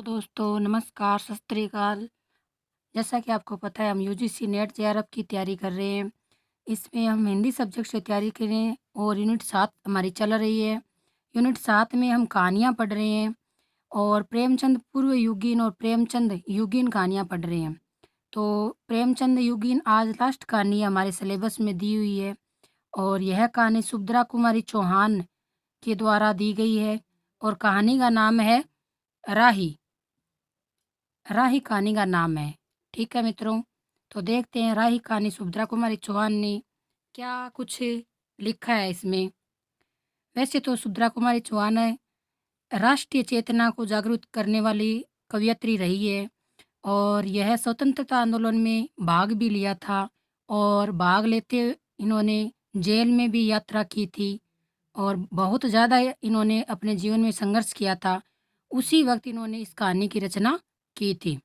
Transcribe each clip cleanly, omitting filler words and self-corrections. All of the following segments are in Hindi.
तो दोस्तों नमस्कार, सत श्री अकाल। जैसा कि आपको पता है हम यूजीसी नेट जेआरएफ की तैयारी कर रहे हैं। इसमें हम हिंदी सब्जेक्ट से तैयारी कर रहे हैं और यूनिट 7 हमारी चल रही है। यूनिट 7 में हम कहानियाँ पढ़ रहे हैं और प्रेमचंद पूर्व युगीन और प्रेमचंद युगीन कहानियाँ पढ़ रहे हैं। तो प्रेमचंद युगीन आज लास्ट कहानी हमारे सिलेबस में दी हुई है और यह कहानी सुभद्रा कुमारी चौहान के द्वारा दी गई है और कहानी का नाम है राही। राही कहानी का नाम है। ठीक है मित्रों, तो देखते हैं राही कहानी सुभद्रा कुमारी चौहान ने क्या कुछ लिखा है इसमें। वैसे तो सुभद्रा कुमारी चौहान है राष्ट्रीय चेतना को जागरूक करने वाली कवयित्री रही है और यह स्वतंत्रता आंदोलन में भाग भी लिया था और भाग लेते इन्होंने जेल में भी यात्रा की थी और बहुत ज़्यादा इन्होंने अपने जीवन में संघर्ष किया था। उसी वक्त इन्होंने इस कहानी की रचना की थी।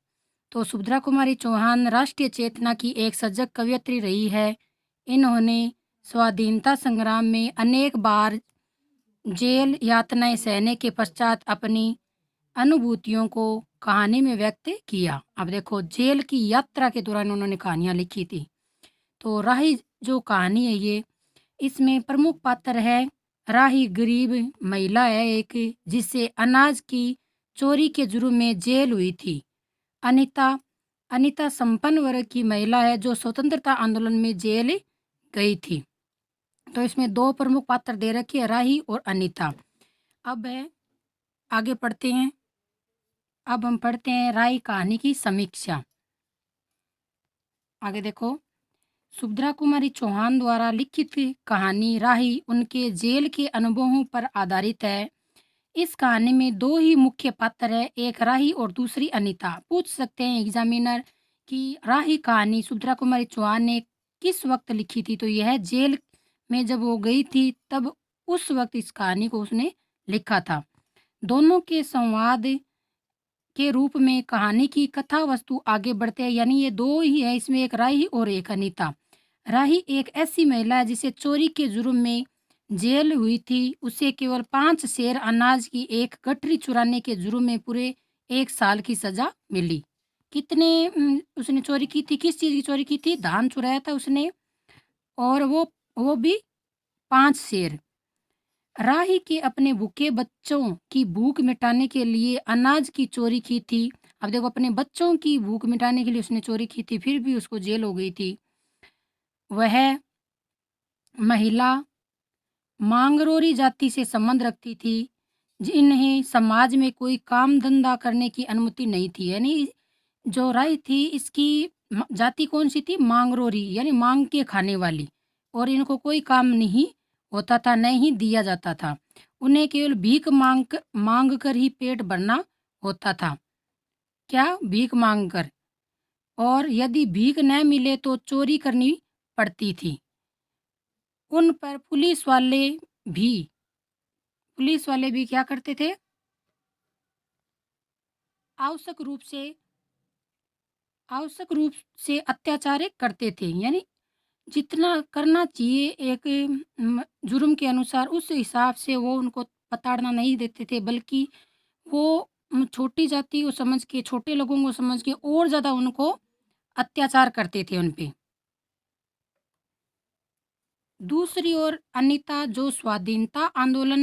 तो सुभद्रा कुमारी चौहान राष्ट्रीय चेतना की एक सजग कवयित्री रही है। इन्होंने स्वाधीनता संग्राम में अनेक बार जेल यातनाएं सहने के पश्चात अपनी अनुभूतियों को कहानी में व्यक्त किया। अब देखो जेल की यात्रा के दौरान उन्होंने कहानियां लिखी थी। तो राही जो कहानी है ये इसमें प्रमुख पात्र है राही गरीब महिला है एक जिससे अनाज की चोरी के जुर्म में जेल हुई थी। अनीता अनीता संपन्न वर्ग की महिला है जो स्वतंत्रता आंदोलन में जेल गई थी। तो इसमें दो प्रमुख पात्र दे रखे हैं राही और अनीता। अब है आगे पढ़ते हैं। अब हम पढ़ते हैं राही कहानी की समीक्षा। आगे देखो सुभद्रा कुमारी चौहान द्वारा लिखित कहानी राही उनके जेल के अनुभवों पर आधारित है। इस कहानी में दो ही मुख्य पात्र है, एक राही और दूसरी अनीता। पूछ सकते हैं एग्जामिनर कि राही कहानी सुभद्रा कुमारी चौहान ने किस वक्त लिखी थी। तो यह जेल में जब वो गई थी तब उस वक्त इस कहानी को उसने लिखा था। दोनों के संवाद के रूप में कहानी की कथा वस्तु आगे बढ़ते हैं, यानी ये दो ही है, इसमें एक राही और एक अनीता। राही एक ऐसी महिला है जिसे चोरी के जुर्म में जेल हुई थी। उसे केवल 5 सेर अनाज की एक गठरी चुराने के जुर्म में पूरे 1 साल की सजा मिली। कितने उसने चोरी की थी, किस चीज़ की चोरी की थी? धान चुराया था उसने और वो भी 5 सेर। राही के अपने भूखे बच्चों की भूख मिटाने के लिए अनाज की चोरी की थी। अब देखो अपने बच्चों की भूख मिटाने के लिए उसने चोरी की थी, फिर भी उसको जेल हो गई थी। वह महिला मांगरोरी जाति से संबंध रखती थी जिन्हें समाज में कोई काम धंधा करने की अनुमति नहीं थी। यानी जो राई थी इसकी जाति कौन सी थी? मांगरोरी, यानी मांग के खाने वाली। और इनको कोई काम नहीं होता था, नहीं ही दिया जाता था। उन्हें केवल भीख मांग कर ही पेट भरना होता था। क्या? भीख मांग कर। और यदि भीख न मिले तो चोरी करनी पड़ती थी। उन पर भी पुलिस वाले भी क्या करते थे? आवश्यक रूप से आवश्यक रूप से अत्याचार करते थे। यानी जितना करना चाहिए एक जुर्म के अनुसार उस हिसाब से वो उनको पताड़ना नहीं देते थे, बल्कि वो छोटी जाति को समझ के, छोटे लोगों को समझ के और ज़्यादा उनको अत्याचार करते थे उन पे। दूसरी ओर अनीता जो स्वाधीनता आंदोलन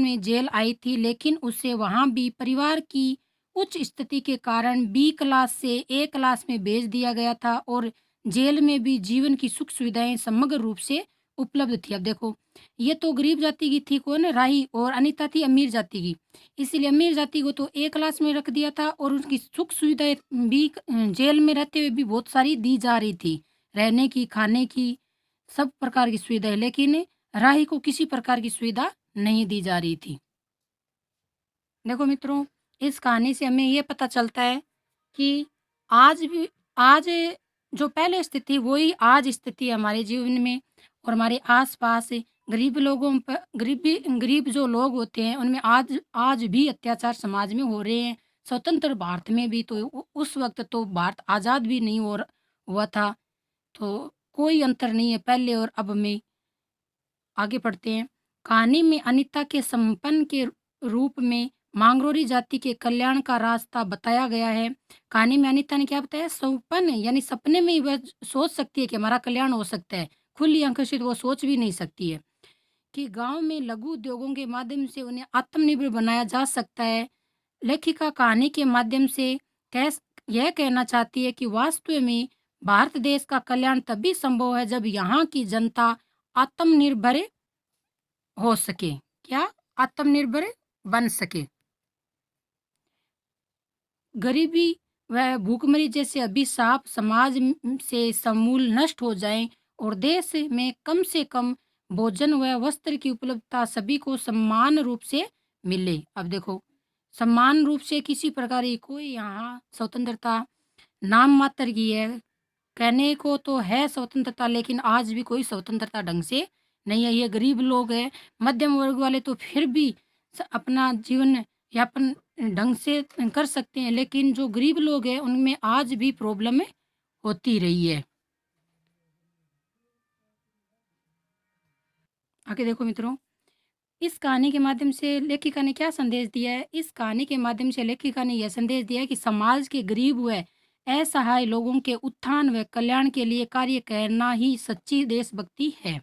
में जेल आई थी, लेकिन उसे वहां भी परिवार की उच्च स्थिति के कारण बी क्लास से ए क्लास में भेज दिया गया था और जेल में भी जीवन की सुख सुविधाएं समग्र रूप से उपलब्ध थी। अब देखो ये तो गरीब जाति की थी कौन? राही। और अनीता थी अमीर जाति की। इसलिए अमीर जाति को तो ए क्लास में रख दिया था और उनकी सुख सुविधाएं भी जेल में रहते हुए भी बहुत सारी दी जा रही थी, रहने की, खाने की, सब प्रकार की सुविधाएं। लेकिन राही को किसी प्रकार की सुविधा नहीं दी जा रही थी। देखो मित्रों, इस कहानी से हमें ये पता चलता है कि आज जो पहले स्थिति वही आज स्थिति है हमारे जीवन में और हमारे आसपास गरीब लोगों पर गरीब जो लोग होते हैं उनमें आज आज भी अत्याचार समाज में हो रहे हैं। स्वतंत्र भारत में भी तो उस वक्त तो भारत आज़ाद भी नहीं हुआ था। तो कोई अंतर नहीं है पहले और अब में। आगे पढ़ते हैं। कहानी में अनीता के संपन्न के रूप में मांगरोरी जाति के कल्याण का रास्ता बताया गया है। कहानी में अनीता ने क्या बताया? स्वप्न यानी सपने में ही वह सोच सकती है कि हमारा कल्याण हो सकता है, खुली आकर्षित वो सोच भी नहीं सकती है। कि गांव में लघु उद्योगों के माध्यम से उन्हें आत्मनिर्भर बनाया जा सकता है। लेखिका कहानी के माध्यम से कह यह कहना चाहती है कि वास्तव में भारत देश का कल्याण तभी संभव है जब यहाँ की जनता आत्मनिर्भर हो सके। क्या? आत्मनिर्भर बन सके। गरीबी व भूखमरी जैसे अभिशाप समाज से समूल नष्ट हो जाएं और देश में कम से कम भोजन व वस्त्र की उपलब्धता सभी को समान रूप से मिले। अब देखो, समान रूप से किसी प्रकार की कोई यहाँ स्वतंत्रता नाम मात्र की है। कहने को तो है स्वतंत्रता, लेकिन आज भी कोई स्वतंत्रता ढंग से नहीं है। ये गरीब लोग हैं, मध्यम वर्ग वाले तो फिर भी अपना जीवन यापन ढंग से कर सकते हैं, लेकिन जो गरीब लोग हैं उनमें आज भी प्रॉब्लम होती रही है। आगे देखो मित्रों, इस कहानी के माध्यम से लेखिका ने क्या संदेश दिया है? इस कहानी के माध्यम से लेखिका ने यह संदेश दिया है कि समाज के गरीब व असहाय लोगों के उत्थान व कल्याण के लिए कार्य करना ही सच्ची देशभक्ति है।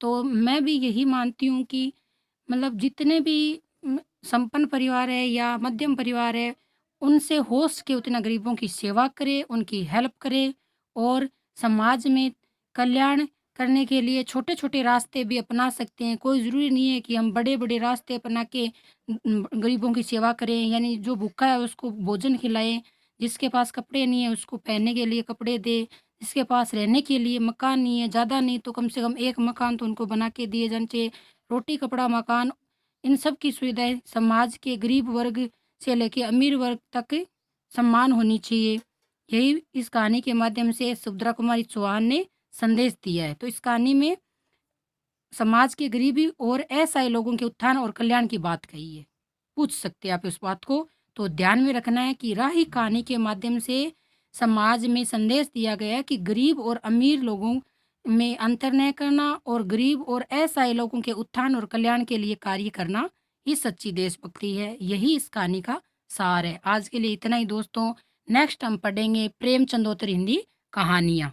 तो मैं भी यही मानती हूँ कि मतलब जितने भी संपन्न परिवार है या मध्यम परिवार है, उनसे हो सके उतना गरीबों की सेवा करे, उनकी हेल्प करे और समाज में कल्याण करने के लिए छोटे-छोटे रास्ते भी अपना सकते हैं। कोई ज़रूरी नहीं है कि हम बड़े-बड़े रास्ते अपना के गरीबों की सेवा करें, यानी जो भूखा है उसको भोजन खिलाएँ, जिसके पास कपड़े नहीं है उसको पहनने के लिए कपड़े दें, जिसके पास रहने के लिए मकान नहीं है, ज़्यादा नहीं तो कम से कम 1 मकान तो उनको बना के दिए जाने चाहिए। रोटी, कपड़ा, मकान, इन सब की सुविधाएँ समाज के गरीब वर्ग से लेके अमीर वर्ग तक समान होनी चाहिए। यही इस कहानी के माध्यम से सुभद्रा कुमारी चौहान ने संदेश दिया है। तो इस कहानी में समाज के गरीबी और असहाय लोगों के उत्थान और कल्याण की बात कही है। पूछ सकते हैं आप इस बात को। तो ध्यान में रखना है कि राही कहानी के माध्यम से समाज में संदेश दिया गया है कि गरीब और अमीर लोगों में अंतर न करना और गरीब और असहाय लोगों के उत्थान और कल्याण के लिए कार्य करना ही सच्ची देशभक्ति है। यही इस कहानी का सार है। आज के लिए इतना ही दोस्तों। नेक्स्ट हम पढ़ेंगे प्रेमचंदोत्तर हिंदी कहानियाँ।